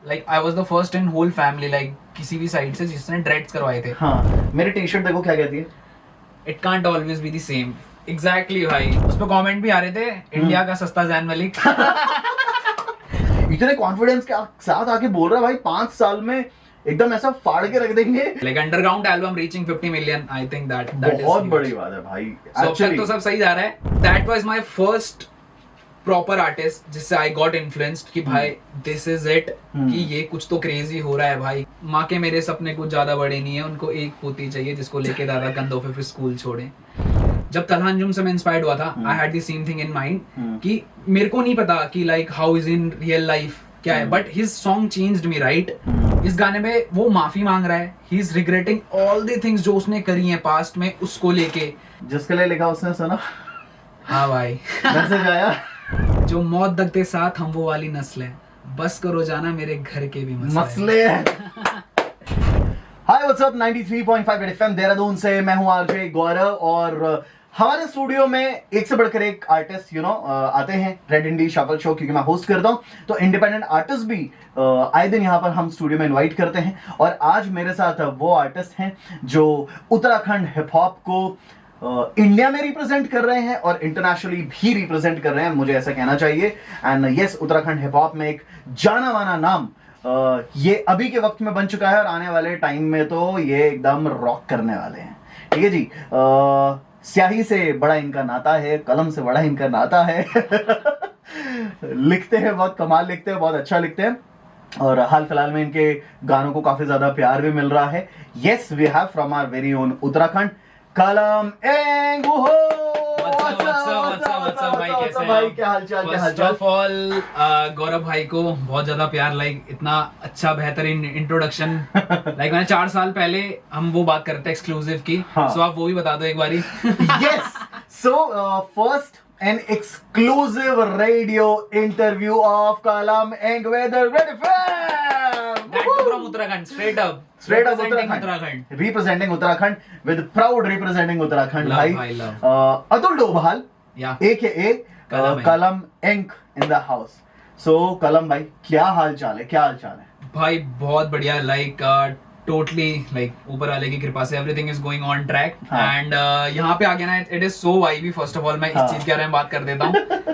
Like I was the first in whole family like किसी भी side से जिसने ड्रेड्स करवाए थे। हाँ, मेरी टी शर्ट देखो क्या कहती है, it can't always be the same. Exactly भाई, उस पर कमेंट भी आ रहे थे, इंडिया का सस्ता जैन मलिक। इतने कॉन्फिडेंस के साथ आके बोल रहा है भाई 5 साल में एकदम ऐसा फाड़ के रख देंगे। Like underground album reaching 50 million, I think that बहुत बड़ी बात है भाई। अब तक तो सब सही जा रहा है। That was my first proper artist जिससे आई गॉट इन्फ्लुएंस्ड कि भाई दिस इज इट, कि ये कुछ तो क्रेजी हो रहा है भाई। माँ के मेरे सपने कुछ ज्यादा बड़े नहीं है, उनको एक पोती चाहिए जिसको लेके दादा कंधों पे फिर स्कूल छोड़े। जब तलहंजुम से मैं इंस्पायर्ड हुआ था, I had the same thing in mind कि मेरे को नहीं पता कि like how is in real life क्या है, but his song changed me right. इस गाने में वो माफी मांग रहा है, he is regretting all the things जो उसने करी हैं पास्ट में, उसको लेके। जिसके लिए लिखा उसने सुना। हाँ भाई, मैसेज आया, जो मौत दगते साथ हम वो वाली नस्ल है, बस करो जाना मेरे घर के भी मसले हैं। Hi what's up, 93.5 red FM Dehradun से मैं हूं आरजे गौरव, और हमारे स्टूडियो में एक से बढ़कर एक आर्टिस्ट आते हैं रेड इंडी शफल शो, क्योंकि मैं होस्ट करता हूं तो इंडिपेंडेंट आर्टिस्ट भी आए दिन यहां पर हम स्टूडियो में इनवाइट करते हैं। और आज मेरे साथ वो आर्टिस्ट हैं जो उत्तराखंड हिप हॉप को इंडिया में रिप्रेजेंट कर रहे हैं और इंटरनेशनली भी रिप्रेजेंट कर रहे हैं, मुझे ऐसा कहना चाहिए। And yes, Uttarakhand hip hop में एक जाना माना नाम ये अभी के वक्त में बन चुका है, और आने वाले टाइम में तो ये एकदम रॉक करने वाले हैं। ठीक है जी। स्याही से बड़ा इनका नाता है, कलम से बड़ा इनका नाता है। लिखते हैं, बहुत कमाल लिखते हैं, बहुत अच्छा लिखते हैं, और हाल फिलहाल में इनके गानों को काफी ज्यादा प्यार भी मिल रहा है। Yes, we have from our very own Uttarakhand Kalam ink. भाई क्या हालचाल, क्या हालचाल? फर्स्ट ऑफ ऑल गौरव भाई को बहुत ज्यादा प्यार, लाइक इतना अच्छा बेहतरीन इंट्रोडक्शन। लाइक मैंने 4 साल पहले हम वो बात करते हैं एक्सक्लूसिव की, सो आप वो भी बता दो एक बारी। Yes, so first an exclusive radio interview of Kalam Eng with Red FM. That too from Uttarakhand, straight up Uttarakhand. Representing Uttarakhand with proud representing Uttarakhand. Love, love. Atul Dobhal, Yeah. AKA Kalam Eng in the house. So Kalam भाई क्या हाल चाल है, क्या हाल चाल है? भाई बहुत बढ़िया, लाइक टोटली लाइक ऊपर वाले की कृपा से everything is going on track. And यहाँ पे आगे ना it is so vibey. First of all मैं इस चीज के बारे में बात कर देता हूँ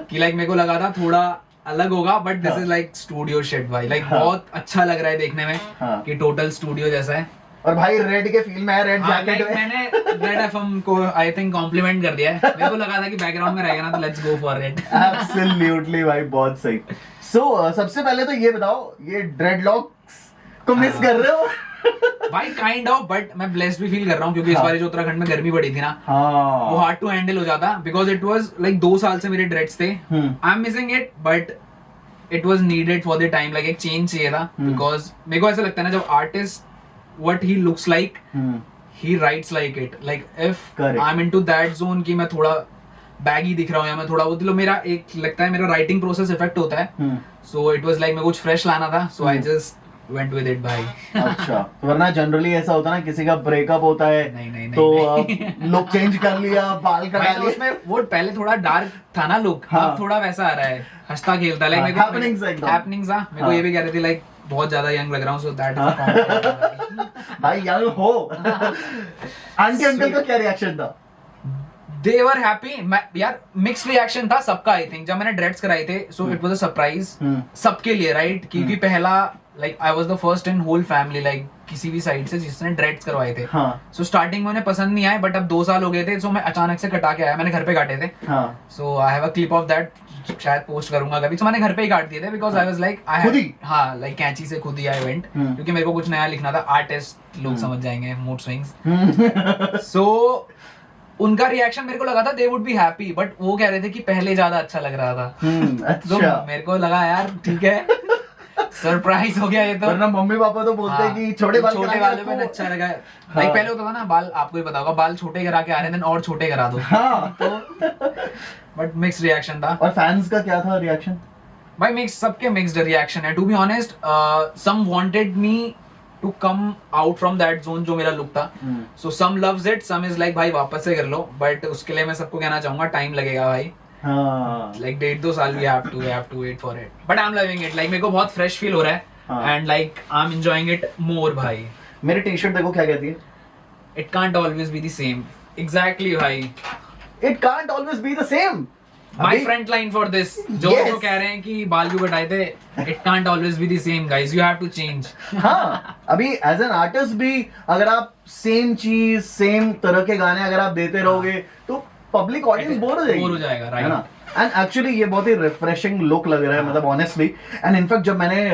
कि लाइक मेरे को लगा था थोड़ा अलग होगा, but this is like studio shit भाई। लाइक बहुत अच्छा लग रहा है देखने में कि टोटल स्टूडियो जैसा है। और भाई रेड के फील में है, रेड जैकेट में। मैंने रेड एफएम को आई थिंक कॉम्प्लीमेंट कर दिया है। मेरे को लगा था कि बैकग्राउंड में रहेगा ना, तो let's go for red. Absolutely भाई, बहुत सही। सो सबसे पहले तो ये बताओ, ये ड्रेडलॉक्स को मिस कर रहे हो? भाई काइंड ऑफ, बट मैं ब्लेस्ड भी फील कर रहा हूँ क्योंकि इस बार जो उत्तराखंड में गर्मी पड़ी थी ना, वो हार्ड टू हैंडल हो जाता, बिकॉज इट वाज लाइक 2 साल से मेरे ड्रेड्स थे। I am missing it, but it was needed for the time. Like एक चेंज चाहिए था, बिकॉज मेरे को ऐसा लगता है ना, जब artist what he looks like he rights like it. Like if I am into that zone कि मैं थोड़ा बैगी दिख रहा हूँ या मैं थोड़ा वो, तो मेरा एक लगता है मेरा राइटिंग प्रोसेस इफेक्ट होता है। सो इट वाज लाइक मैं कुछ फ्रेश लाना था, so I just went with it भाई। अच्छा, वरना जनरली ऐसा होता है ना, किसी का ब्रेकअप होता है नहीं, तो लुक चेंज कर लिया, बाल कटा लिए। उसमें वो पहले थोड़ा डार्क था ना लुक, अब थोड़ा वैसा आ रहा है, हंसता खेलता। लाइक मेरे को हैपनिंग्स मेरे को ये भी कह रहे थे लाइक बहुत ज्यादा यंग लग रहा हूँ, सो दैट इज भाई यंग हो। आंटी अंकल का क्या रिएक्शन था? They were happy. यार मिक्स रिएक्शन था सबका। आई थिंक जब मैंने ड्रेड्स कराए थे, so it was a surprise सबके लिए, राइट? क्योंकि पहला like I was the first in whole family, like किसी भी साइड से जिसने ड्रेड्स करवाए थे। सो स्टार्टिंग में उन्हें पसंद नहीं आए, बट अब 2 साल हो गए थे, सो मैं अचानक से कटा के आया। मैंने घर पे काटे थे, so I have a clip of that, शायद पोस्ट करूंगा कभी। तो मैंने घर पे ही काट दिए थे, because I was like like कैंची से खुद ही आई वेंट, क्योंकि मेरे को कुछ नया लिखना था। आर्टिस्ट लोग समझ जाएंगे, मूड स्विंग्स। सो उनका रिएक्शन मेरे को लगा था they would be happy, but वो कह रहे थे कि पहले ज्यादा अच्छा लग रहा था। अच्छा। तो मेरे को लगा यार ठीक है, सरप्राइज हो गया ये तो। वरना मम्मी पापा तो बोलते हैं कि छोटे वाले में अच्छा लगा। लाइक पहले होता था ना, बाल आपको ही पता होगा, बाल छोटे करा के आ रहे हैं, और छोटे करा दो। तो बट मिक्स रिएक्शन था। और फैंस का क्या था रिएक्शन? भाई मिक्स, सबके मिक्स्ड रिएक्शन है। To be honest, some wanted me to come out from that zone जो मेरा लुक था। So some loves it, some is like भाई वापस से कर लो, बट उसके लिए मैं सबको कहना चाहूंगा टाइम लगेगा भाई। लाइक 1.5-2 साल we have to wait for it, but I am loving it. Like मेरे को बहुत फ्रेश फील हो रहा है। and like I'm enjoying it more भाई. मेरी टी शर्ट देखो क्या कहती है, It can't always be the same. Exactly भाई. It can't always be the same. My front line for this. जो Yes. लोग कह रहे हैं कि बाल क्यों कटाए थे, it can't always be the same guys. You have to change. हाँ, अभी एज एन आर्टिस्ट भी अगर आप सेम चीज सेम तरह के गाने अगर आप देते रहोगे तो पब्लिक ऑडियंस बोर हो जाएगी, बोर हो जाएगा, है ना. एंड एक्चुअली ये बहुत ही रिफ्रेशिंग लुक लग रहा है, मतलब ऑनेस्टली. एंड इनफैक्ट जब मैंने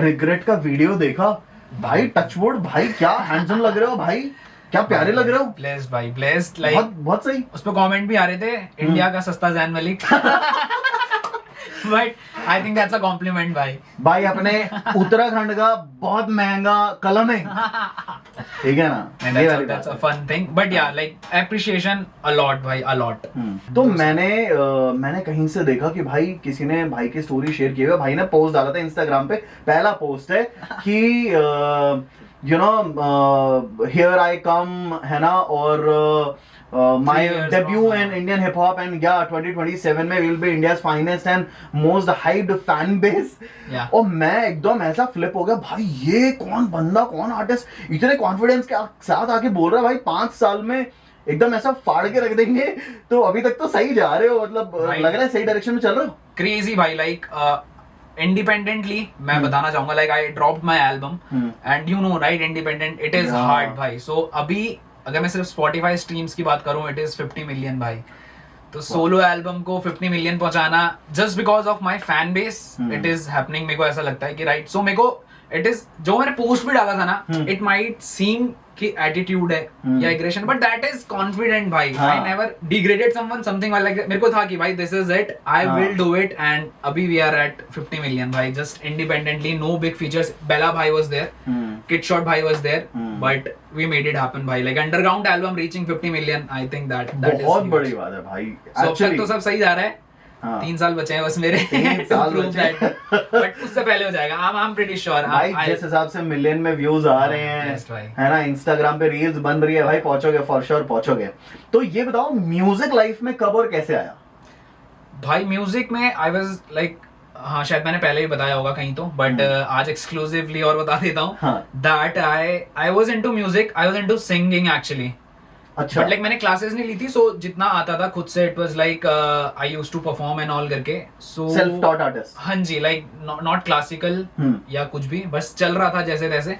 रिग्रेट का वीडियो देखा, भाई टचवुड, भाई क्या हैंडसम लग रहे हो भाई, क्या प्यारे लग रहे हो. Blessed भाई, blessed. Like बहुत बहुत सही. उस पे कमेंट भी आ रहे थे, इंडिया का सस्ता Jain Malik. But I think that's a compliment भाई. भाई अपने उत्तराखंड का बहुत महंगा कलम है, ठीक है ना. And ये that's, वाली that's बात a fun thing. But yeah, like appreciation a lot भाई, a lot. तो मैंने कहीं से देखा कि भाई किसी ने भाई की स्टोरी शेयर की है, भाई ने पोस्ट डाला था इंस्टाग्राम पे. पहला पोस्ट है कि यू नो हियर आई कम, है ना, और my 3 years debut from in now. Indian hip hop and या 2027 में will be India's finest and most hyped fan base. Yeah. और मैं एकदम ऐसा फ्लिप हो गया, भाई ये कौन बंदा, कौन आर्टिस्ट इतने कॉन्फिडेंस के साथ आके बोल रहा है, भाई 5 साल में एकदम ऐसा फाड़ के रख देंगे. तो अभी तक तो सही जा रहे हो, मतलब Right. लग रहा है सही डायरेक्शन में चल रहे हो. Crazy भाई, like independently मैं बताना चाहूंगा, like I dropped my album and you know right, independent it is Yeah. hard भाई. So अभी अगर मैं सिर्फ Spotify streams की बात करूं, it is 50 million भाई. तो सोलो एल्बम को 50 मिलियन पहुंचाना just because of my fan base, it is happening. मेरे को ऐसा लगता है कि राइट, सो मेरे को it is, जो मैंने पोस्ट भी डाला था ना, it might seem कि एटीट्यूड है या aggression, but that is confident भाई. I never degraded someone something like, मेरे को था कि भाई this is it, I will do it. And अभी वी आर एट 50 मिलियन भाई, just independently, no big features. Bella भाई वाज देयर, किड शॉट भाई was there, but we made it happen भाई. Like underground album reaching 50 million, I think that is बहुत बड़ी बात है भाई. सो अब तक तो सब सही जा रहा है. 3 साल बचे हैं बस मेरे, 3 साल बचे. बट उससे पहले हो जाएगा. आई एम प्रीटी श्योर भाई जिस हिसाब से मिलियन में व्यूज आ रहे हैं, yes, भाई. है ना, इंस्टाग्राम पे रील्स बन रही है, भाई पहुंचोगे, फॉर श्योर पहुंचोगे. तो ये बताओ म्यूजिक लाइफ में कब और कैसे आया. भाई म्यूजिक में आई वाज लाइक, हाँ शायद मैंने पहले ही बताया होगा कहीं तो, बट आज एक्सक्लूसिवली और बता देता हूँ that I was into music, I was into singing actually. अच्छा. बट लाइक मैंने क्लासेस नहीं ली थी, सो जितना आता था खुद से, it was like I used to perform and all करके. So self taught artist. हाँ जी, लाइक नॉट क्लासिकल या कुछ भी, बस चल रहा था जैसे तैसे.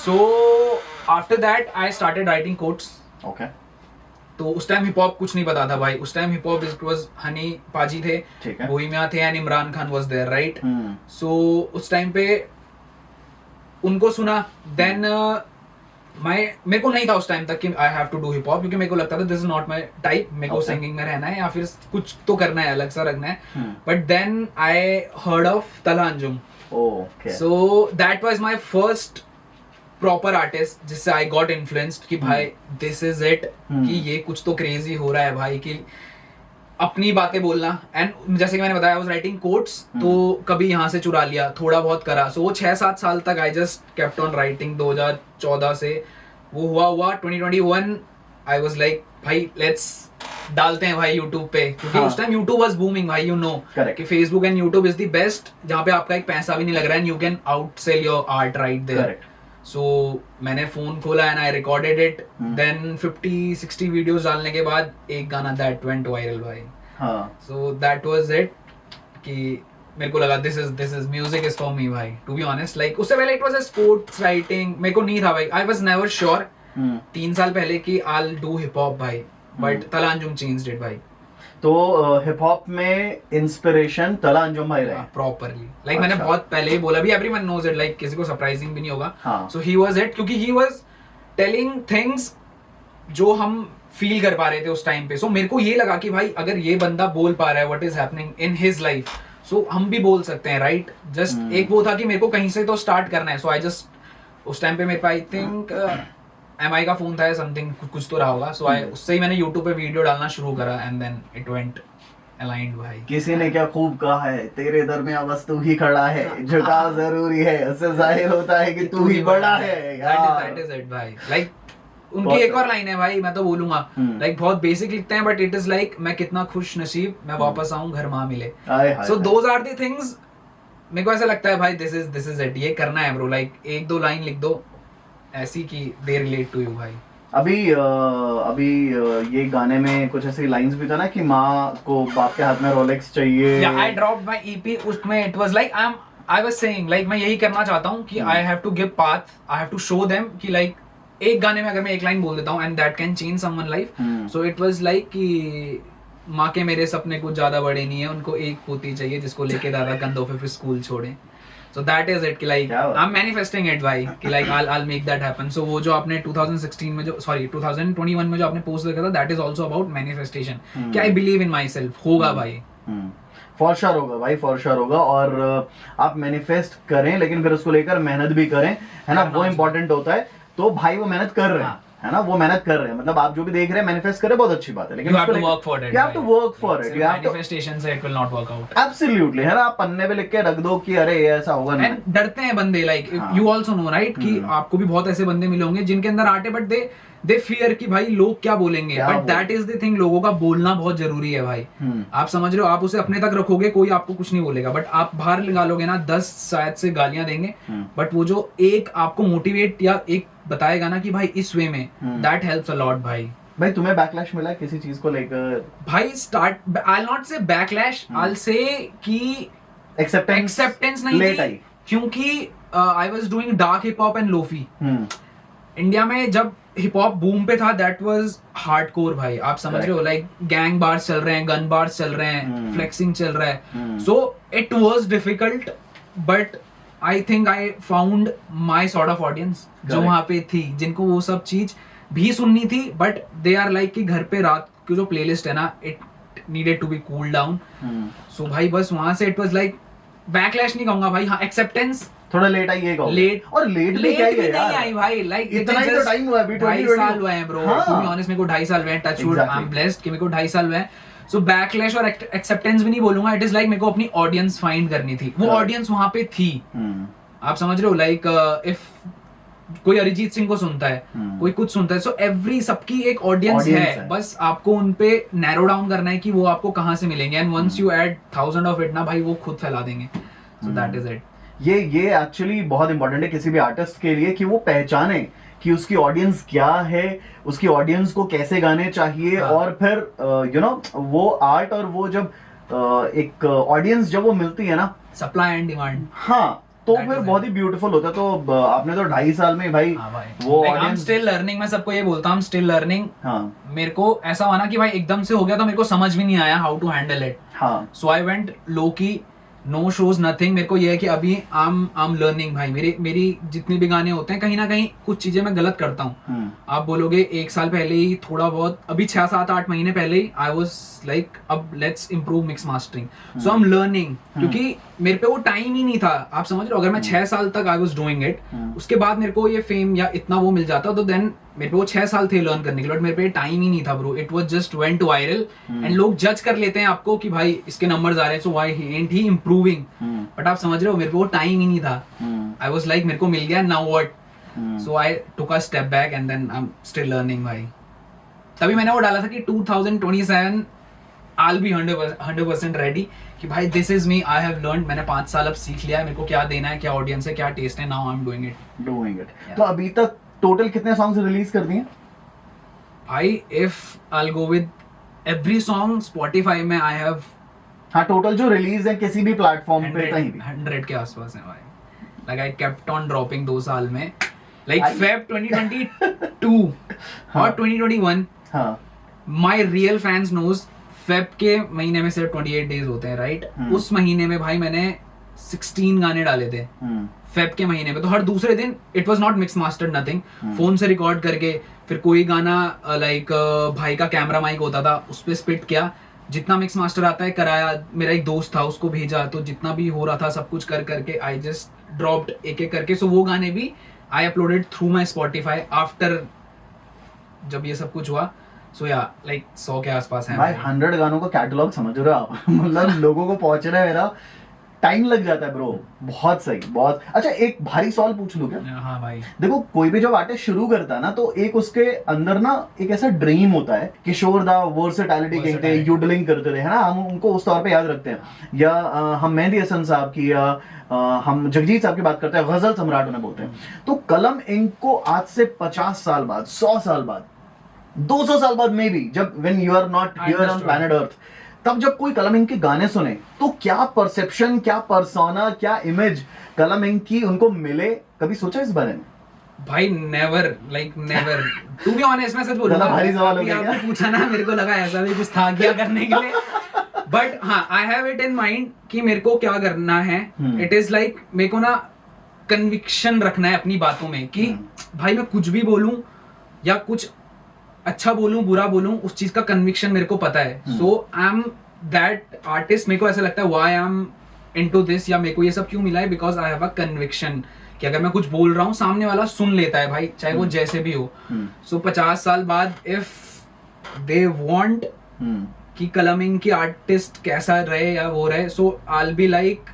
So after that I started writing quotes. Okay. तो उस टाइम हिप हॉप कुछ नहीं पता था भाई. उस time hip hop it was Honey paaji थे, बोहेमिया थे, and Imran Khan was there, right. So उस टाइम पे उनको सुना, देन मेरे को नहीं था उस टाइम तक कि I have to do hip hop, क्योंकि मेरे को लगता था this is not my type. मेरे को सिंगिंग में रहना है या फिर कुछ तो करना है, अलग सा रखना है. But then I heard of Talha Anjum. So that was my first proper artist जिससे आई गॉट इन्फ्लुएंस्ड कि भाई दिस इज इट, कि ये कुछ तो क्रेजी हो रहा है भाई, कि अपनी बातें बोलना. एंड जैसे कि मैंने बताया, आई वाज राइटिंग कोट्स, तो कभी यहाँ से चुरा लिया, थोड़ा बहुत करा. सो वो 6-7 साल तक I just kept on writing. 2014 से वो हुआ 2021 आई वाज लाइक भाई लेट्स डालते हैं भाई यूट्यूब पे, क्योंकि उस टाइम यूट्यूब वाज बूमिंग भाई, यू नो कि Facebook and YouTube is the best, जहाँ पे आपका एक पैसा भी नहीं लग रहा है, and you can out sell your art right there. So मैंने फोन खोला and I recorded it. Then 50-60 videos डालने के बाद एक गाना दैट वेंट वायरल भाई. सो दैट वाज इट, कि मेरे को लगा this is music is for me भाई, टू बी ऑनेस्ट. लाइक उससे पहले it was a sports writing, मेरे को नहीं था भाई, आई वाज नेवर श्योर 3 साल पहले कि आई विल डू हिप हॉप भाई, बट तला अंजुम चेंज्ड इट भाई. तो हिप हॉप में इंस्पिरेशन तला अंजुम भाई रहे प्रॉपरली. लाइक मैंने बहुत पहले ही बोला भी, एवरीवन नोज इट, लाइक किसी को सरप्राइजिंग भी नहीं होगा. सो ही वाज इट, क्योंकि ही वाज टेलिंग थिंग्स जो हम फील कर पा रहे थे उस टाइम पे. सो मेरे को ये लगा कि भाई अगर ये बंदा बोल पा रहा है what is happening in his life, so हम भी बोल सकते हैं, राइट. जस्ट एक वो था कि मेरे को कहीं से तो स्टार्ट करना है. सो आई जस्ट उस टाइम पे मेरे पास आई थिंक MI का फोन था, समथिंग कुछ तो रहा होगा. सो आई उससे ही मैंने YouTube पे वीडियो डालना शुरू करा, and then it went aligned भाई. किसी ने क्या खूब कहा है, तेरे दरमियां बस तू ही खड़ा है, झुकाव जरूरी है, उससे जाहिर होता है कि तू ही बड़ा है. दैट इज इट भाई. लाइक उनकी एक और लाइन है भाई, मैं तो बोलूंगा, लाइक बहुत बेसिक लिखते हैं, बट इट इज लाइक मैं कितना खुश नसीब, मैं वापस आऊं घर मां मिले. So those are the things मेरे को ऐसा लगता है भाई दिस इज इट, ये करना है ब्रो, लाइक एक दो लाइन लिख दो ऐसी कि दे रिलेट टू यू भाई। अभी ये गाने में कुछ ऐसी लाइंस भी था ना कि माँ को बाप के हाथ में रोलेक्स चाहिए। या आई ड्रॉप्ड माय ईपी, उसमें it was like I was saying like मैं यही करना चाहता हूँ कि I have to give path, I have to show them कि लाइक एक गाने में अगर मैं एक लाइन बोल देता हूँ and that can change someone life. So it was like कि माँ के मेरे सपने कुछ ज्यादा बड़े नहीं है, उनको एक पोती चाहिए जिसको लेके दादा कंधों पे फिर स्कूल छोड़े। So that is it कि like I'm manifesting it भाई कि like I'll make that happen. So वो जो आपने 2016 में जो 2021 में जो आपने पोस्ट देखा था, that is also about manifestation कि I believe in myself, होगा भाई। फॉर श्योर होगा भाई, फॉर श्योर होगा। और आप मैनिफेस्ट करें लेकिन फिर उसको लेकर मेहनत भी करें, है ना, वो इम्पोर्टेंट होता है। तो भाई वो मेहनत कर रहे हैं, है ना, वो मेहनत कर रहे हैं, मतलब आप जो भी देख रहे हैं मैनिफेस्ट करें, बहुत अच्छी बात है, लेकिन you have to work for it, you have to work for it, you have to manifestation से it will not work out। Absolutely, है ना, आप पन्ने पे लिख के रख दो कि अरे ये ऐसा होगा नहीं। And डरते हैं बंदे, like you also know right कि आपको भी बहुत ऐसे बंदे मिले होंगे जिनके अंदर आटे बट दे फियर कि भाई लोग क्या बोलेंगे, but that is the thing, लोगों का बोलना बहुत जरूरी है भाई। आप समझ रहे हो, आप उसे अपने तक रखोगे कोई आपको कुछ नहीं बोलेगा, बट आप बाहर निकालोगे ना 10 शायद से गालियां देंगे, बट वो जो एक आपको मोटिवेट या एक बताएगा ना कि भाई इस वे में, दैट हेल्प्स अ लॉट भाई। भाई तुम्हें बैकलैश मिला किसी चीज को लेकर? भाई स्टार्ट आई विल नॉट से बैकलैश, आई विल से कि एक्सेप्टेंस नहीं थी, क्योंकि I was doing dark hip hop and lofi. India में जब हिप हॉप बूम पे था, दैट वाज हार्डकोर भाई, आप समझ रहे हो, लाइक गैंग बार्स चल रहे हैं, गन बार्स चल रहे हैं, फ्लेक्सिंग चल रहा है। सो it was difficult, but I think I found my sort of audience जो वहां पे थी, जिनको वो सब चीज भी सुननी थी, बट दे आर लाइक कि घर पे रात की जो प्लेलिस्ट है ना, it needed to be cool down. So भाई बस वहां से इट वाज लाइक बैकलैश नहीं कहूंगा भाई, हाँ एक्सेप्टेंस थोड़ा लेट आई है, लेट और लेट भी क्या है यार, नहीं आई भाई, लाइक इतना ही तो टाइम हुआ है, अभी 2.5 साल हुए हैं ब्रो, टू बी ऑनेस्ट मेरे को 2.5 साल हुए हैं, touch wood, I am blessed कि मेरे को 2.5 साल हुए हैं। सो बैकलैश और एक्सेप्टेंस भी नहीं बोलूंगा, इट इज लाइक मेरे को अपनी ऑडियंस फाइंड करनी थी, वो ऑडियंस वहां पे थी, आप समझ रहे हो, लाइक इफ कोई अरिजीत सिंह को सुनता है, कोई कुछ सुनता है, सो एवरी सबकी एक ऑडियंस है, बस आपको उन पे नैरो डाउन करना है कि वो आपको कहां से मिलेंगे, and once you add 1000 of it ना भाई, वो खुद फैला देंगे। So that is it. ये एक्चुअली बहुत इंपॉर्टेंट है किसी भी आर्टिस्ट के लिए कि वो पहचाने कि उसकी ऑडियंस क्या है, उसकी ऑडियंस को कैसे गाने चाहिए, और फिर यू नो वो आर्ट और वो जब एक ऑडियंस जब वो मिलती है ना, सप्लाई एंड डिमांड, हाँ, तो फिर बहुत ही ब्यूटीफुल होता है। तो आपने तो 2.5 साल में भाई वो ऑडियंस स्टिल लर्निंग, मैं सबको ये बोलता हूँ स्टिल लर्निंग। हाँ, मेरे को ऐसा हुआ ना कि भाई एकदम से हो गया तो मेरे को समझ भी नहीं आया हाउ टू हैंडल इट। हाँ, सो आई वेंट लो की, नो शोज नथिंग। मेरे को ये है कि अभी आई एम लर्निंग भाई, मेरी जितने भी गाने होते हैं कहीं ना कहीं कुछ चीजें मैं गलत करता हूँ। आप बोलोगे 1 साल पहले ही थोड़ा बहुत, अभी 6, 7, 8 महीने पहले ही आई वाज लाइक अब let's improve mix mastering. So I am learning, क्योंकि मेरे पे वो टाइम ही नहीं था, आप समझ रहे हो। अगर मैं 6 साल तक आई वाज डूइंग इट, उसके बाद मेरे को ये फेम या इतना वो मिल जाता, तो देन मेरे पे वो 6 साल थे लर्न करने के लिए, बट मेरे पे टाइम ही नहीं था bro. It was just went viral and लोग जज कर लेते हैं आपको कि भाई इसके नंबर्स आ रहे हैं, so why and he improving. But आप समझ रहे हो, मेरे पे वो टाइम ही नहीं था। आई वाज लाइक मेरे को मिल गया, now what. So I took a step back and then I am still learning भाई। तभी मैंने वो डाला था कि 2027 I'll be 100% रेडी कि भाई this is me, I have learned, मैंने 5 साल अब सीख लिया है मेरे को क्या देना है, क्या ऑडियंस है, क्या टेस्ट है, now I am doing it. तो अभी तक टोटल कितने सॉन्ग्स रिलीज कर दिए भाई? If I will go with every song, Spotify में आई हैव, हाँ, टोटल जो रिलीज है किसी भी प्लेटफॉर्म पे कहीं भी 100 के आसपास है भाई। Like I kept on dropping 2 साल में, लाइक फेब 2022 और 2021। हाँ, my real fans knows, Feb के महीने में सिर्फ 28 डेज होते हैं, राइट? उस महीने में भाई मैंने 16 गाने डाले थे फेब के महीने में। तो हर दूसरे दिन it was not mix mastered, nothing, phone से रिकॉर्ड करके, फिर कोई गाना लाइक भाई का कैमरा माइक होता था, उस पे स्पिट किया, जितना मिक्स मास्टर आता है कराया, मेरा एक दोस्त था उसको भेजा, तो जितना भी हो रहा था सब कुछ कर करके आई जस्ट ड्रॉप्ड एक एक करके। सो वो गाने भी I uploaded through my Spotify after जब ये सब कुछ हुआ। सो या लाइक 100 के आसपास है भाई। 100 गानों का कैटलॉग समझ रहे हो आप मतलब लोगों को पहुंच रहा है मेरा टाइम लग जाता है ब्रो। बहुत सही, बहुत अच्छा। एक भारी सवाल पूछ लूं क्या? हाँ भाई। देखो कोई भी जब आर्टिस्ट शुरू करता है ना तो एक उसके अंदर ना एक ऐसा ड्रीम होता है। किशोर दा वर्सेटैलिटी कहते हैं, यूडलिंग करते थे, है ना, हम उनको उस तौर पे याद रखते हैं। या हम मेहंदी हसन साहब की, या हम जगजीत साहब की बात करते हैं, गजल सम्राट उन्हें बोलते हैं। तो कलम इंक को आज से 50 साल बाद, 100 साल बाद, 200 साल बाद मे बी, जब when you are not here on planet Earth, तब जब कोई कलम इंक के गाने सुने तो क्या परसेप्शन, क्या पर्सोना, क्या इमेज कलम इंक की उनको मिले? कभी सोचा इस बारे में? भाई never, like never, to be honest. मैं सच बोलूंगा, भारी सवाल हो अभी गया आपने पूछा ना, मेरे को लगा ऐसा भी कुछ था क्या करने के लिए। बट हाँ, I have it in mind कि मेरे को क्या करना है। इट इज लाइक मेरे को ना कन्विक्शन रखना है अपनी बातों में कि भाई मैं कुछ भी बोलूं या कुछ अच्छा बोलूं बुरा बोलूं, उस चीज का कन्विक्शन मेरे को पता है। सो आई एम दैट आर्टिस्ट। मेरे को ऐसा लगता है why I am into this, या मेरे को ये सब क्यों मिला है, because I have a conviction कि अगर मैं कुछ बोल रहा हूँ सामने वाला सुन लेता है भाई, चाहे वो जैसे भी हो। सो 50 साल बाद इफ दे वांट कि कलमिंग की आर्टिस्ट कैसा रहे या वो रहे, सो आई बी लाइक,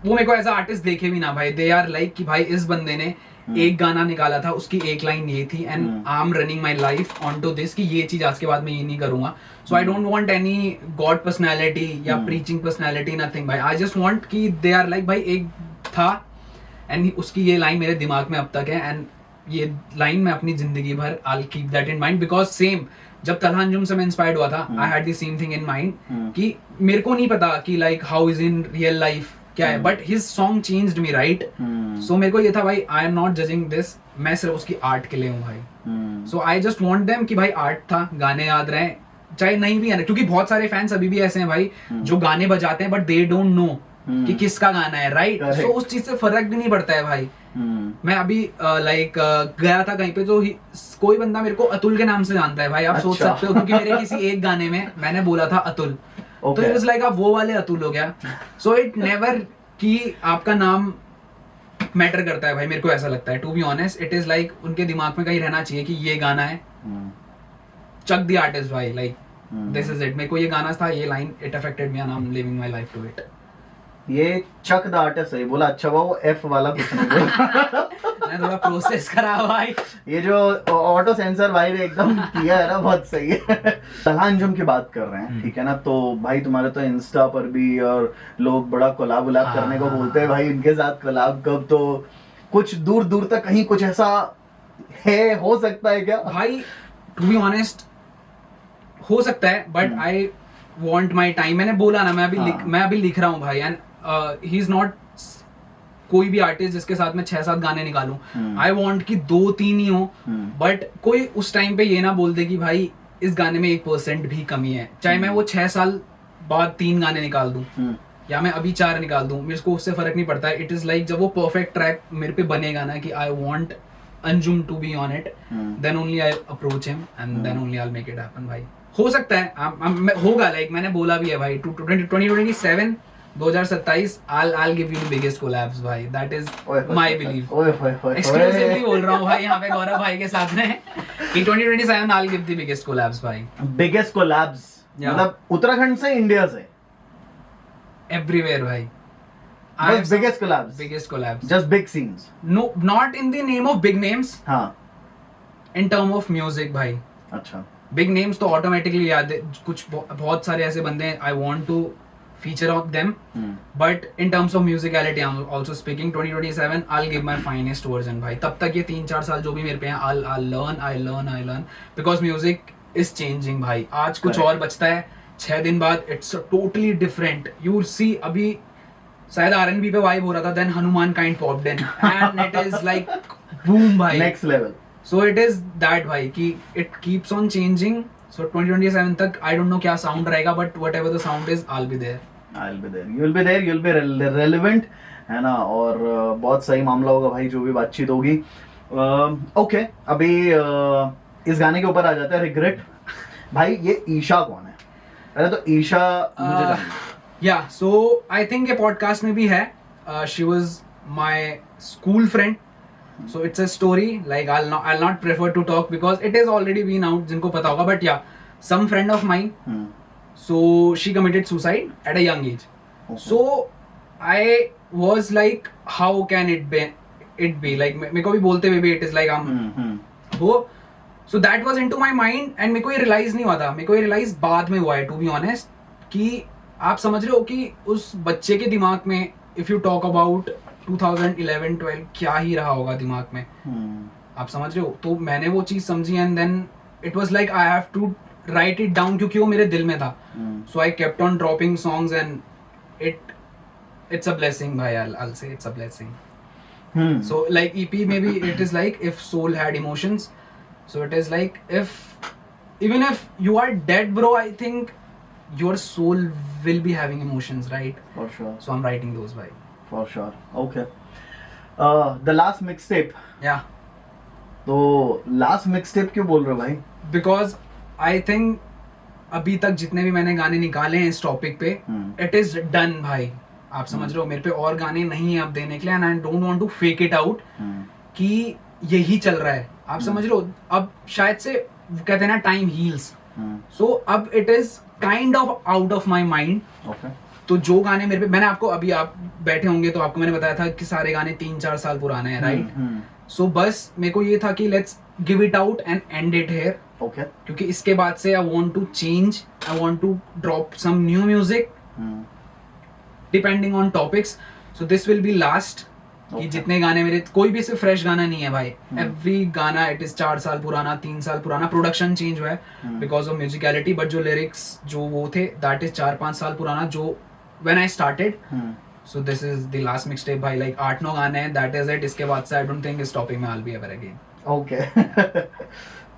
वो मेरे को ऐसा आर्टिस्ट देखे भी ना भाई, दे आर लाइक कि भाई इस बंदे ने एक गाना निकाला था, उसकी एक लाइन ये थी, and I am running my life on to this कि ये चीज आज के बाद मैं ये नहीं करूंगा। So I don't want any god personality या प्रीचिंग पर्सनैलिटी, नथिंग भाई। आई जस्ट वांट कि दे आर लाइक भाई एक था एंड उसकी ये लाइन मेरे दिमाग में अब तक है, एंड ये लाइन मैं अपनी जिंदगी भर I will keep that in mind. Because same जब तलहा अंजुम से मैं इंस्पायर्ड हुआ था, I had the same thing in mind कि मेरे को नहीं पता कि like how is in real life क्या है, but his song changed me, right. So मेरे को ये था भाई, I am not judging this, मैं सिर्फ उसकी आर्ट के लिए हूँ भाई। So I just want them कि भाई आर्ट था, गाने याद रहे, चाहे नहीं भी है, क्योंकि बहुत सारे फैंस अभी भी ऐसे हैं भाई जो गाने बजाते हैं बट दे डोंट नो कि किसका गाना है, राइट। सो उस चीज से फर्क भी नहीं पड़ता है भाई। मैं अभी लाइक गया था कहीं पे, तो कोई बंदा मेरे को अतुल के नाम से जानता है भाई, आप सोच सकते हो, क्योंकि मेरे किसी एक गाने में मैंने बोला था अतुल, तो इट वाज लाइक आप वो वाले अतुल हो गया। सो इट नेवर कि आपका नाम मैटर करता है भाई, मेरे को ऐसा लगता है, to be honest. It is like उनके दिमाग में कहीं रहना चाहिए कि ये गाना है, चक द आर्टिस्ट भाई, लाइक दिस इज इट। मेरे को ये गाना था, ये लाइन, it affected me and I am living my life to it. ये चक द आर्टिस्ट है बोला, अच्छा वो एफ वाला कुछ नहीं बोला। मैं थोड़ा प्रोसेस करा भाई, ये जो ऑटो सेंसर भाई ने एकदम किया है ना, बहुत सही है। तलहा अंजुम की बात कर रहे हैं, ठीक है ना, तो भाई तुम्हारे तो इंस्टा पर भी और लोग बड़ा कोलाब उलाब करने को बोलते हैं भाई, इनके साथ कोलाब कब, तो कुछ दूर दूर तक कहीं कुछ ऐसा है, हो सकता है क्या भाई? टू बी ऑनेस्ट हो सकता है, but I want my time. मैंने बोला ना, मैं अभी लिख रहा हूँ भाई, एंड ही इज नॉट कोई भी आर्टिस्ट जिसके साथ मैं 6-7 गाने निकालूं। आई वांट कि 2-3 ही हो, बट कोई उस टाइम पे ये ना बोल दे कि भाई इस गाने में 1% भी कमी है, चाहे मैं वो 6 साल बाद 3 गाने निकाल दूं या मैं अभी 4 निकाल दूं, मेरे को उससे फर्क नहीं पड़ता है। इट इज लाइक जब वो परफेक्ट ट्रैक मेरे पे बनेगा ना कि I want Anjum to be on it, then only I approach him and then only I will make it happen भाई। हो सकता है होगा, लाइक मैंने बोला भी है भाई, 2027 2027 I'll give you the biggest collabs भाई, that is my belief। Exclusively बोल रहा हूँ भाई यहाँ पे गौरव भाई के साथ में कि 2027 I'll give the biggest collabs भाई। biggest collabs मतलब उत्तराखंड से, इंडिया से, everywhere भाई। What's biggest collabs? Biggest collabs। Just big scenes? No, not in the name of big names। हाँ। In term of music भाई। अच्छा। Big names तो automatically याद है, कुछ बहुत सारे ऐसे बंदे हैं, I want to feature of them, but in terms of musicality I'm also speaking, 2027 I'll give my finest version भाई। तब तक ये 3-4 साल जो भी मेरे पे हैं, I'll learn because music is changing भाई। आज कुछ और बचता है, 6 दिन बाद it's totally different, you will see। अभी शायद R&B पे वाइब हो रहा था, then Hanuman kind popped in and it is like boom भाई, next level। so it is that भाई कि it keeps on changing। So 2027 तक I don't know क्या sound रहेगा, but whatever the sound is I'll be there। I'll be there, you'll be there, you'll be relevant, है ना। और बहुत सही मामला होगा भाई जो भी बातचीत होगी। ओके, अभी इस गाने के ऊपर आ जाते हैं, रिग्रेट। भाई ये ईशा कौन है? पहले तो ईशा मुझे जानना है। या सो आई थिंक ये पॉडकास्ट में भी है। She was my school friend, so it's a story, like I'll not prefer to talk because it has already been out, जिनको पता होगा, but yeah, some friend of mine, so she committed suicide at a young age। So I was like, how can it be like मेरे को भी बोलते हुए भी it is like वो so that was into my mind and मेरे को ये realize नहीं हुआ था, मेरे को ये realize बाद में हुआ है to be honest कि आप समझ रहे हो कि उस बच्चे के दिमाग में if you talk about 2011-12 क्या ही रहा होगा दिमाग में, आप समझ रहे हो. तो मैंने वो चीज समझी and then it was like I have to write it down क्योंकि वो मेरे दिल में था. So I kept on dropping songs and it's a blessing bhai, I'll say it's a blessing. So like EP maybe it is like if soul had emotions, so it is like if even if you are dead bro, I think your soul will be having emotions, right? For sure. So I'm writing those bhai. For sure. Okay. The last mixtape. Yeah. तो last mixtape क्यों बोल रहे हो भाई? Because I think अभी तक जितने भी मैंने गाने निकाले हैं इस टॉपिक पे इट इज डन भाई, आप समझ रहे हो. मेरे पे और गाने नहीं है अब देने के लिए and I don't want to fake it out कि यही चल रहा है, आप समझ रहे हो. अब शायद से कहते हैं ना टाइम हील्स, सो अब it is kind of out of my mind. तो जो गाने मेरे पे, मैंने आपको अभी आप बैठे होंगे तो आपको मैंने बताया था कि सारे गाने 3-4 साल पुराने हैं, राइट. सो बस मेरे को ये था कि let's give it out and end it here. Okay. क्योंकि इसके बाद से I want to change, I want to drop some new music depending on topics. So this will be last. कि जितने गाने मेरे, कोई भी सिर्फ फ्रेश गाना नहीं है भाई. एवरी गाना इट इज 4 साल पुराना, 3 साल पुराना. प्रोडक्शन चेंज हुआ है बिकॉज ऑफ म्यूजिकलिटी, बट जो लिरिक्स जो वो थे दैट इज 4-5 साल पुराना जो when I started. So this is the last mixtape भाई. लाइक 8-9 गाने हैं, दैट इज इट. इसके बाद से आई डोंट थिंक इस टॉपिक में I will be ever again. Okay.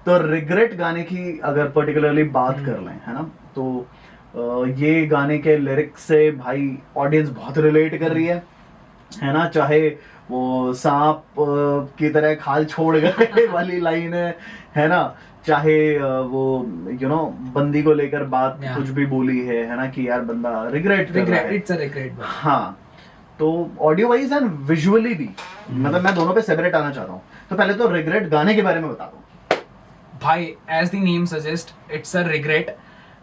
तो रिग्रेट गाने की अगर पर्टिकुलरली बात कर लें, है ना, तो ये गाने के लिरिक्स से भाई ऑडियंस बहुत रिलेट कर रही है ना. चाहे वो सांप की तरह खाल छोड़ गए वाली लाइन है ना, चाहे वो बंदी को लेकर बात कुछ भी बोली है ना, कि यार बंदा रिग्रेट इट्स अ रिग्रेट. हाँ. तो ऑडियो वाइज एंड विजुअली भी मतलब मैं दोनों पे सेपरेट आना चाह रहा हूँ. तो पहले तो रिग्रेट गाने के बारे में बता दो भाई. As the name suggest it's a regret.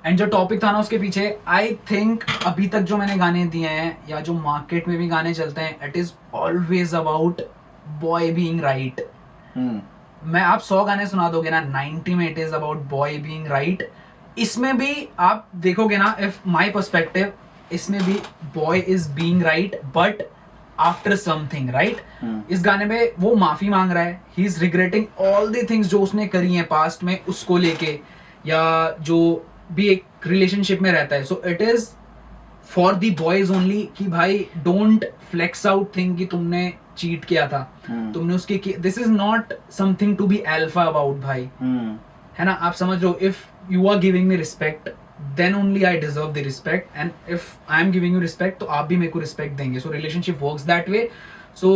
And जो टॉपिक था ना उसके पीछे, आई थिंक अभी तक जो मैंने गाने दिए हैं या जो मार्केट में भी गाने चलते हैं, it is always about boy being right. मैं आप 100 गाने सुना दोगे ना, 90 में it is about boy being right. इसमें भी आप देखोगे ना, इफ माई पर्सपेक्टिव, इसमें भी boy is being right but after something, right. इस गाने में वो माफी मांग रहा है, he is regretting all the things जो उसने करी हैं पास्ट में उसको लेके, या जो भी एक रिलेशनशिप में रहता है. सो it is for the boys only कि भाई डोंट फ्लेक्स आउट थिंग कि तुमने चीट किया था, तुमने उसके. This is not something to be alpha about भाई, है ना. आप समझ रहे हो. If you are giving me respect then only I deserve the respect, and if I am giving you respect तो आप भी मेरे को respect देंगे. So relationship works that way. So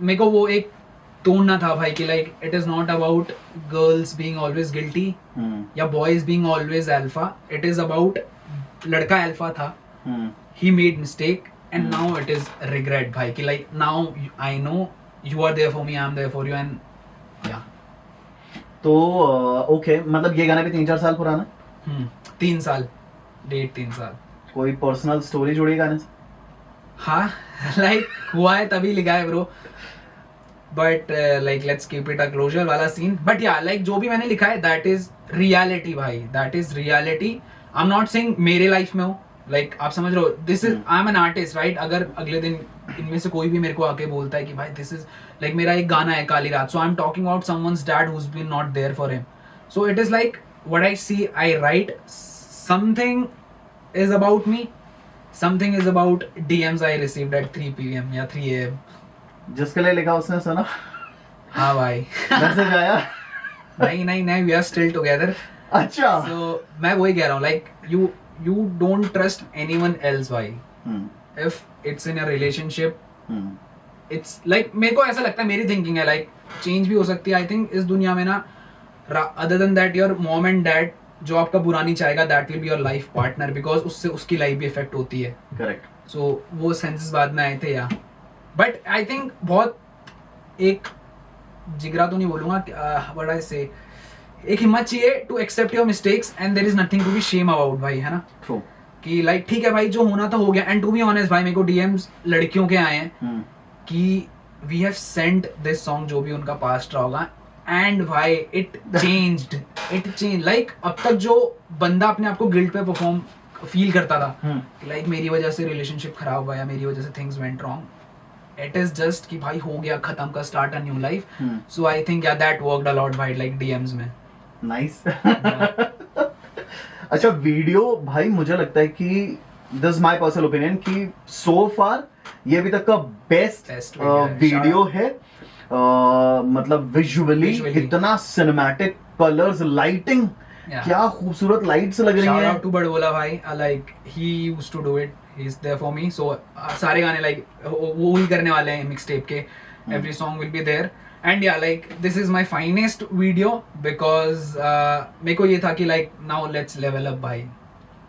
मेरे को वो एक तोड़ना था भाई कि like it is not about girls being always guilty या boys being always alpha. It is about लड़का alpha था, he made mistake and now it is regret भाई कि like now I know you are there for me, I am there for you and yeah. तो okay, मतलब ये गाना भी 3-4 साल पुराना. 3 साल, डेट 3 साल. कोई पर्सनल स्टोरी जुड़ी गाने से? हाँ, लाइक हुआ है तभी लिखा है bro, but like let's keep it a closure वाला सीन. बट या लाइक जो भी मैंने लिखा है दैट इज रियलिटी भाई, that is reality. I am not saying मेरे लाइफ में हो, लाइक आप समझ रहे हो. This is, I am an artist right. अगर अगले दिन इनमें से कोई भी मेरे को आके बोलता है कि भाई दिस इज लाइक मेरा एक गाना है Kaali Raat, so I am talking about someone's dad who has been not there for him. So it is like what I see, I write. Something is about me, something is about DMs I received at 3 PM या 3 AM. जिसके लिए लिखा उसने सुना? हाँ भाई. Message आया? नहीं, we are still together. अच्छा. So मैं वही कह रहा हूँ, like you don't trust anyone else भाई. If it's in a relationship, it's like मेरे को ऐसा लगता है, मेरी थिंकिंग है, like चेंज भी हो सकती है. I think इस दुनिया में ना, other than that your mom and dad जो आपका बुरा नहीं चाहेगा, that will be your life partner because उससे उसकी लाइफ भी इफेक्ट होती है. करेक्ट. सो वो सेंसेस बाद में आए थे या, बट आई थिंक बहुत एक जिगरा तो नहीं बोलूंगा, व्हाट आई से, एक हिम्मत चाहिए to accept your mistakes and there is nothing to be shame about भाई, है ना. ट्रू. कि लाइक ठीक है भाई जो होना था हो गया. एंड टू बी ऑनेस्ट भाई मेरे को डीएम्स लड़कियों के आए हैं कि we have sent this song जो भी उनका पास्ट रहा होगा एंड भाई इट चेंज्ड लाइक अब तक जो बंदा अपने आप को गिल्ट पे परफॉर्म फील करता था कि लाइक मेरी वजह से रिलेशनशिप खराब हुआ या मेरी वजह से things went wrong, it is just कि भाई हो गया खत्म का start a new life. So I think या दैट वर्कड अ लॉट भाई लाइक डीएम्स में. नाइस. अच्छा वीडियो भाई मुझे लगता है कि दिस माय पर्सनल ओपिनियन कि सो फार ये अभी तक का बेस्ट वीडियो है. मतलब विजुअली इतना सिनेमैटिक, कलर्स, लाइटिंग, क्या खूबसूरत लाइट्स लग रही हैं. शाउट आउट टू बड़बोला भाई, like he used to do it, he is there for me. So सारे गाने लाइक वो ही करने वाले हैं मिक्स टेप के. Every song will be there and yeah like this is my finest video because मेरे को ये था कि like now let's level up भाई.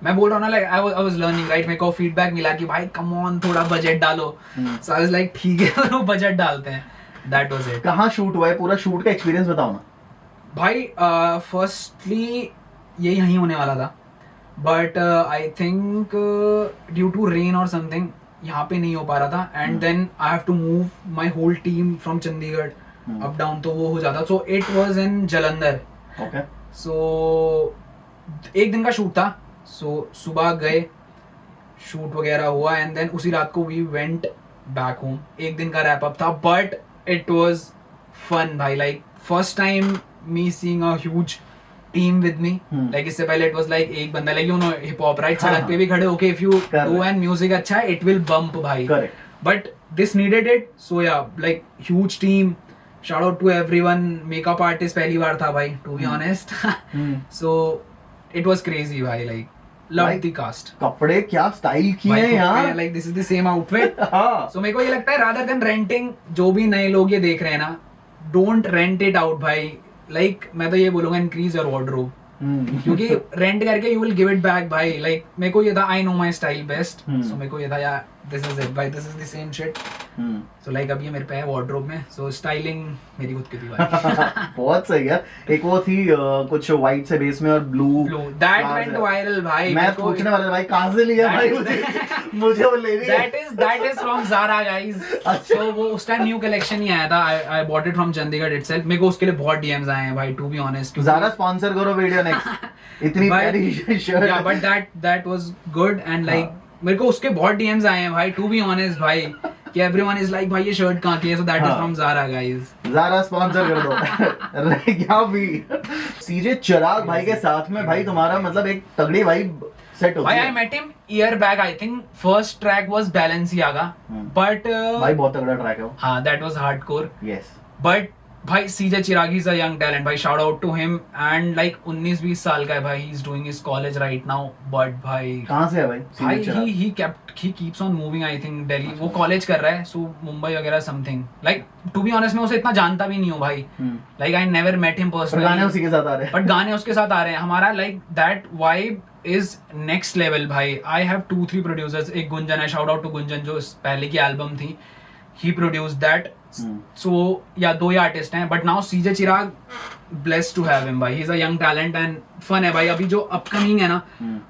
मैं बोल रहा हूँ ना like I was learning right. मेरे को फीडबैक मिला कि भाई कम ऑन थोड़ा बजट डालो. सो आई वाज लाइक ठीक है तो बजट डालते हैं. That was it. कहाँ शूट हुआ है, पूरा शूट का एक्सपीरियंस बताओ ना भाई. फर्स्टली ये यहीं होने वाला था but I think due to rain और समथिंग यहाँ पे नहीं हो पा रहा था. And then I have to move my whole team from Chandigarh up down, तो वो हो जाता. So it was in Jalandhar. Okay. So एक दिन का शूट था. सो सुबह गए, शूट वगैरह हुआ एंड देन उसी रात को वी वेंट बैक होम. एक दिन का रैप अप था बट इट वाज फन भाई. Like first time me seeing a huge team with me. Like इससे पहले इट वाज लाइक एक बंदा, like you know hip hop right, सड़क पे भी खड़े होके if you do and music अच्छा है इट विल बम्प भाई. But this needed it. So yeah like huge team. Shout out to everyone. Makeup artist पहली बार था भाई to be honest. So it was crazy भाई. Like love the cast. कपड़े क्या स्टाइल किए हैं यार. Like this is the same outfit. So मेरे को ये लगता है रादर देन रेंटिंग, जो भी नए लोग ये देख रहे हैं ना, डोंट रेंट इट आउट भाई. लाइक मैं तो ये बोलूंगा इंक्रीज योर वार्डरोब. क्योंकि रेंट करके you will give it back भाई. लाइक मेरे को ये था I know my style best. So मेरे को ये था यार दिस इज इट भाई, this is the same shit. So like अब ये मेरे पे है वार्डरोब में. सो स्टाइलिंग मेरी खुद की थी भाई. बहुत सही है. एक वो थी कुछ व्हाइट से बेस में और ब्लू दैट वेंट वायरल भाई. मैं पूछने वाला भाई कहां से लिया भाई मुझे वो लेनी है. That is from Zara guys. So वो उस टाइम न्यू कलेक्शन ही आया था. I bought it from Chandigarh itself. मेरे को उसके लिए बहुत डीएम्स आए हैं भाई to be honest. Zara sponsor करो वीडियो नेक्स्ट. इतनी प्यारी शर्ट. या but that was good and like मेरे को उसके बहुत डीएम्स आए हैं भाई टू बी ऑनेस्ट भाई कि एवरीवन इज लाइक भाई ये शर्ट कहां की है. सो that is from Zara guys. Zara sponsor कर दो. क्या भी सीजे चिराग भाई के साथ में भाई तुम्हारा मतलब एक तगड़ी वाइब सेट होती है. भाई I met him year back. I think first track was Balenciaga but भाई बहुत तगड़ा ट्रैक है वो. हां that was hardcore. Yes. But भाई CJ Chirag is a young talent भाई. Shout out to him. And like 19-20 साल का है भाई. He is doing his college right now. But भाई कहां से है भाई he keeps on moving. I think Delhi. वो कॉलेज कर रहा है. सो मुंबई वगैरह something. Like to be honest मैं उसे इतना जानता भी नहीं हूँ भाई. Like I never met him personally. गाने उसी के साथ आ रहे हैं. बट गाने उसके साथ आ रहे हैं. हमारा like that vibe is next level भाई. I have 2-3 producers. एक गुंजन है. शाउट आउट टू गुंजन जो पहले की एल्बम थी. He produced that. So yeah, 2 he artist हैं. But now CJ Chirag blessed to have him भाई. He's a young talent and fun है भाई. अभी जो upcoming है ना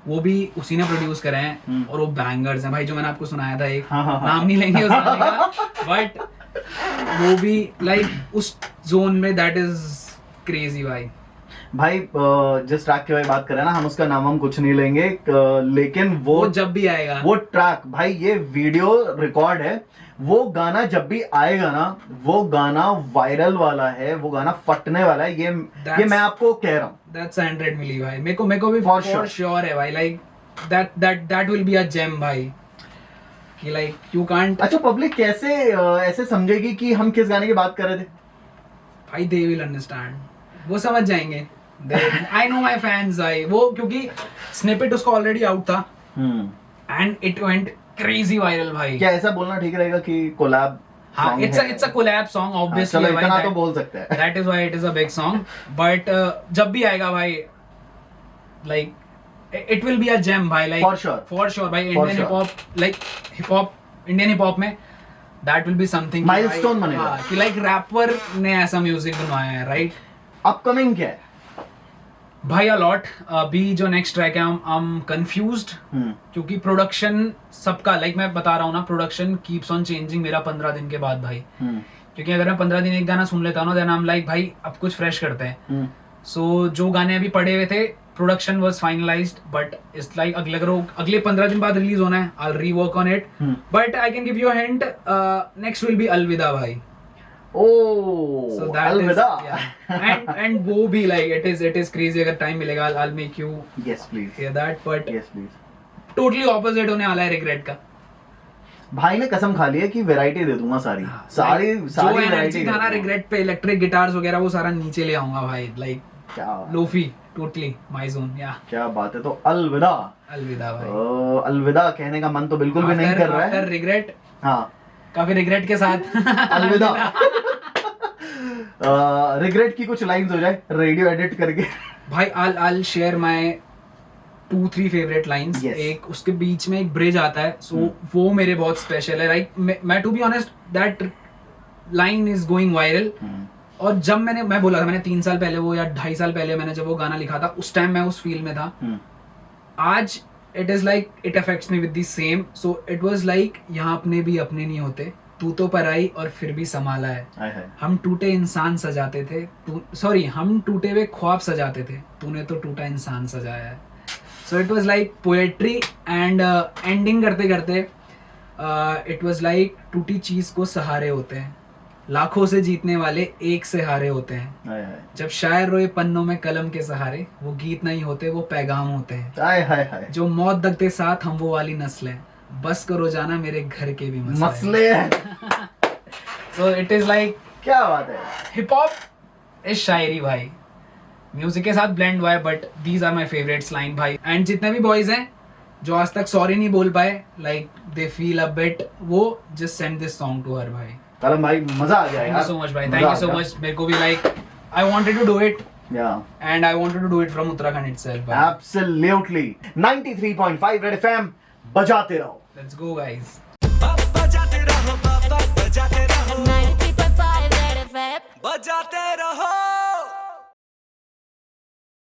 वो भी उसी ने प्रोड्यूस करे हैं और वो बैंगर्स हैं भाई. जो मैंने आपको सुनाया था एक नाम नहीं लेंगे उस गाने का बट वो भी लाइक उस जोन में दैट इज क्रेजी भाई. भाई जिस ट्रैक की भाई बात करें ना हम उसका नाम हम कुछ नहीं लेंगे लेकिन वो जब भी आएगा वो ट्रैक भाई ये वीडियो रिकॉर्ड है. वो गाना जब भी आएगा ना वो गाना वायरल वाला है. वो गाना फटने वाला है. ये मैं आपको कह रहा हूँ. That's 100 मिली भाई. मेरे को भी for sure है भाई. Like that will be a gem भाई. कि like you can't. अच्छा पब्लिक कैसे ऐसे समझेगी कि हम किस गाने की बात कर रहे थे भाई. they will understand. वो समझ जाएंगे. I know my fans भाई. वो क्योंकि snippet उसका ऑलरेडी आउट था and it went crazy viral भाई. क्या ऐसा बोलना ठीक रहेगा कि कोलैब? हाँ, it's a collab song obviously. चलो इतना तो बोल सकते हैं. That is why it is a big song. But जब भी आएगा भाई like it will be a gem भाई. Like for sure भाई. Indian hip hop like Indian hip hop में that will be something. Milestone बनेगा. कि like rapper ने ऐसा म्यूजिक बनवाया है right. अपकमिंग क्या है? भाई a lot. अभी जो नेक्स्ट ट्रैक है I'm confused क्योंकि प्रोडक्शन सबका लाइक मैं बता रहा हूँ ना, प्रोडक्शन कीप्स ऑन चेंजिंग मेरा 15 दिन के बाद भाई. क्योंकि अगर मैं 15 दिन एक गाना सुन लेता हूँ ना, देन आई एम लाइक भाई अब कुछ फ्रेश करते हैं. सो जो गाने अभी पड़े हुए थे, production was finalised but it's like अगले 15 दिन बाद रिलीज होना है. I will rework on it but I can give you a hint, next will be अलविदा भाई. So that अलविदा. and वो भी like it is crazy. अगर टाइम मिलेगा I'll make you Yes please. hear that, but Yes please. totally opposite होने वाला है रिग्रेट का. भाई ने कसम खा ली है कि वैरायटी दे दूंगा सारी. सारी जो वैरायटी एनर्जी था ना रिग्रेट पे, इलेक्ट्रिक गिटार्स वगैरह वो सारा नीचे ले आऊंगा भाई. लाइक क्या लोफी, टोटली माय जोन. या क्या बात है. तो अलविदा. अलविदा भाई. अलविदा कहने का मन तो बिल्कुल भी नहीं कर रहा है. आफ्टर रिग्रेट, हाँ काफी रिग्रेट के साथ अलविदा. रिग्रेट की कुछ लाइंस हो जाए रेडियो एडिट करके. भाई I'll share my 2-3 favourite lines. Yes. एक उसके बीच में एक ब्रिज आता है, सो वो मेरे बहुत स्पेशल है. लाइक मैं to be honest that line is going viral. और जब मैं बोला था, मैंने 3 साल पहले वो या 2.5 साल पहले मैंने जब वो गाना लिखा था, उस टाइम मैं उस फील में था. आज it is like it affects me with the same. So it was like यहाँ अपने भी अपने नहीं होते, तू तो पराई और फिर भी संभाला है. हम टूटे इंसान सजाते थे, सॉरी हम टूटे हुए ख्वाब सजाते थे, तूने तो टूटा इंसान सजाया है. सो it was like poetry and ending करते करते इट वाज लाइक टूटी चीज को सहारे होते हैं, लाखों से जीतने वाले एक से हारे होते हैं. जब शायर रोए पन्नों में कलम के सहारे, वो गीत नहीं होते वो पैगाम होते हैं. जो मौत दगते साथ हम वो वाली नस्ल है, बस करो जाना मेरे घर के भी मसले हैं. सो इट इज लाइक क्या बात है. हिप हॉप इज शायरी भाई, म्यूजिक के साथ ब्लेंड हुआ है. But these are my favourites line भाई. एंड जितने भी बॉयज हैं जो आज तक सॉरी नहीं बोल पाए, like they feel a bit, वो just send this song to her भाई. कलम भाई मजा आ गया यार. थैंक यू सो मच भाई, थैंक यू सो मच. मेरे को भी like I wanted to do it. Yeah. And I wanted to do it from Uttarakhand itself. Absolutely. 93.5 Red FM. बजाते रहो. Let's go, guys. बजाते रहो बाबा, बजाते रहो 93.5 Red FM. बजाते रहो.